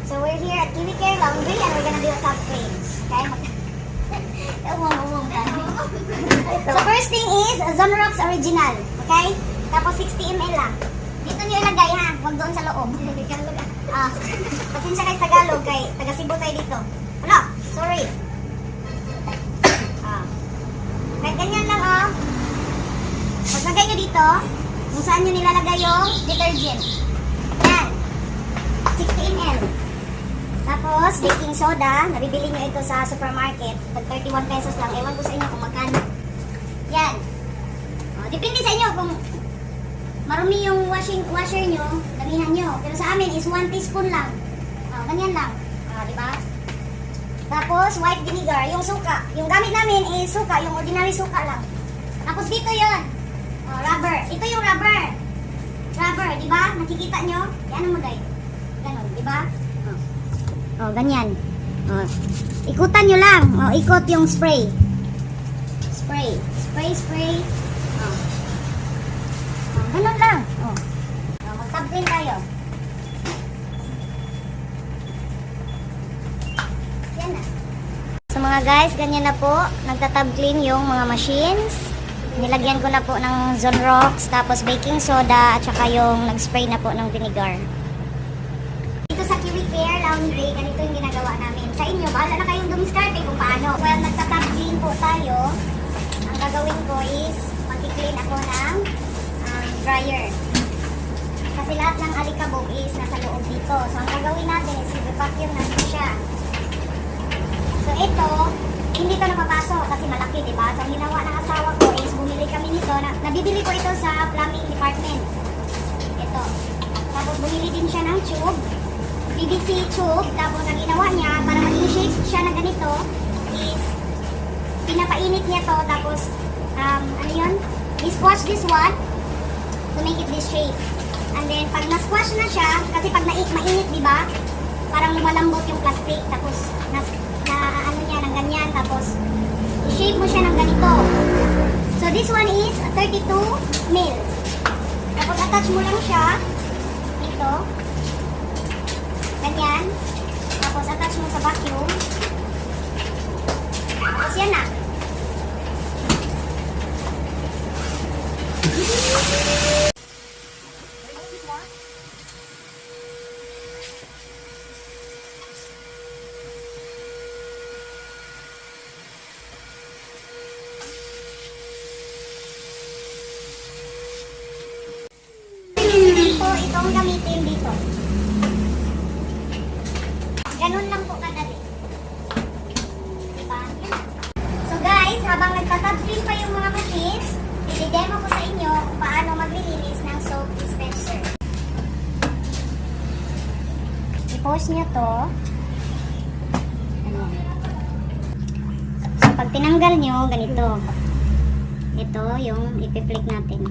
So we're here at Kiwi Care Laundry and we're gonna do a top cleans. Okay? So first thing is Zonrox Original. Okay? Tapos 60 ml lang. Dito nyo ilagay ha. Huwag doon sa loob. Pasensya kayo Tagalog kay taga Cebu tayo dito. Wala. Sorry. Kahit ganyan lang oh. Paglagay nyo dito, kung saan nyo nilalagay yung detergent. Yan. 60 ml. Tapos, baking soda. Nabibili nyo ito sa supermarket. Pag 31 pesos lang. Ewan ko sa inyo kung magkano. Yan. Depende sa inyo kung marumi yung washer nyo, damihan nyo. Pero sa amin is 1 teaspoon lang. Ganyan lang. Diba? Tapos, white vinegar. Yung suka. Yung gamit namin is suka. Yung ordinary suka lang. Tapos dito yon rubber. Ito yung rubber. Rubber, diba? Nakikita nyo? Yan ang magay. Ganon, diba? Ganyan. Ikutan nyo lang. Ikot yung spray. Spray. Spray, spray. Ganon lang. Mag-tab clean tayo. Yan na. So mga guys, ganyan na po. Nagtatab clean yung mga machines. Nilagyan ko na po ng Zonrox, tapos baking soda, at saka yung nag-spray na po ng vinegar. Dito sa Kiwi Care Laundry, ganito yung ginagawa namin. Sa inyo, bahala na kayong dumiskarte kung paano. Well, nagtatab clean po tayo. Ang gagawin ko is, mag-clean ako ng dryer. Kasi lahat ng alikabok is nasa loob dito. So, ang gagawin natin is i-vacuum natin siya. So, ito, hindi ito napapasok kasi malaki, diba? So, ang ginawa ng asawa ko is bumili kami nito. Nabibili ko ito sa plumbing department. Ito. Tapos, bumili din siya ng tube. PVC tube. Tapos, ang ginawa niya, para maging shape siya na ganito, is pinapainit niya to. Tapos, ano yun? I-squash this one to make it this shape. And then, pag na-squash na siya, kasi pag mainit, diba? Parang lumalambot yung plastic. Tapos, ano niya, ng ganyan. Tapos, i-shape mo siya ng ganito. So, this one is 32 mil. Tapos, attach mo lang siya. Dito. Ganyan. Tapos, attach mo sa vacuum. Tapos, yan na. Itong gamitin dito. Ganun lang po kadali. Diba? So guys, habang nagtatab clean pa yung mga machines, i-demo ko sa inyo kung paano maglilinis ng soap dispenser. I-pause nyo to. Ano? So pag tinanggal nyo, ganito. Ito yung ipi-flick natin.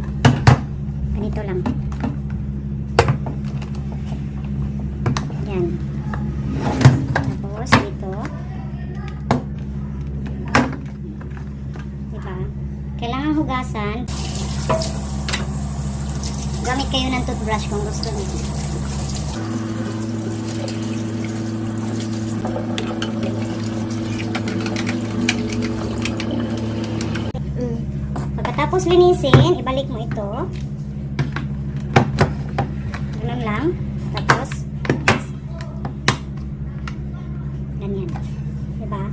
Ganito lang. Yan. Tapos, dito. Diba? Kailangan hugasan. Gamit kayo ng toothbrush kung gusto niyo. Pagkatapos linisin, ibalik mo ito. Ganun lang. Tapos, ganyan. Diba?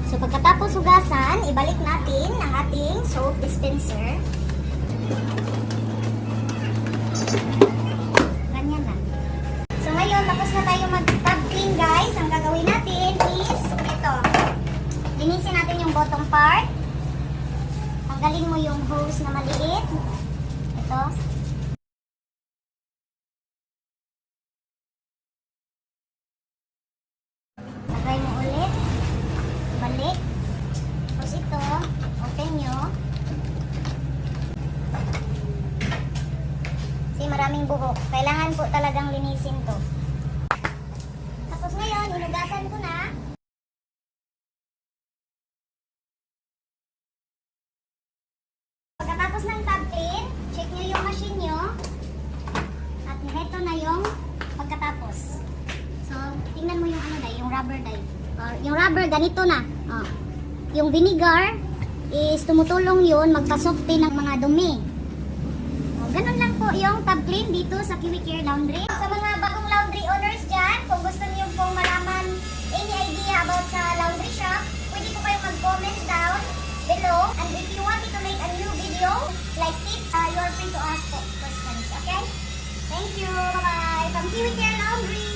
So, pagkatapos hugasan, ibalik natin ang ating soap dispenser. Ganyan lang. So, ngayon, tapos na tayo mag-tab clean, guys. Ang gagawin natin is, ito. Linisin natin yung bottom part. Tanggalin mo yung hose na maliit. Ito. Lagay mo ulit. Balik. Tapos ito, open nyo. Kasi maraming buhok. Kailangan po talagang linisin to. Tapos ngayon, inugasan ko na. Pagkatapos ng tab clean, check nyo yung machine nyo. At ito na yung rubber dye. Yung rubber, ganito na. Oh. Yung vinegar is tumutulong yun magpa-soften ng mga dumi. Oh, ganun lang po yung tab clean dito sa Kiwi Care Laundry. Sa mga bagong laundry owners dyan, kung gusto niyo pong malaman any idea about sa laundry shop, pwede po kayong mag-comment down below. And if you want me to make a new video, like tips, you are free to ask questions, okay? Thank you. Bye-bye. From Kiwi Care Laundry.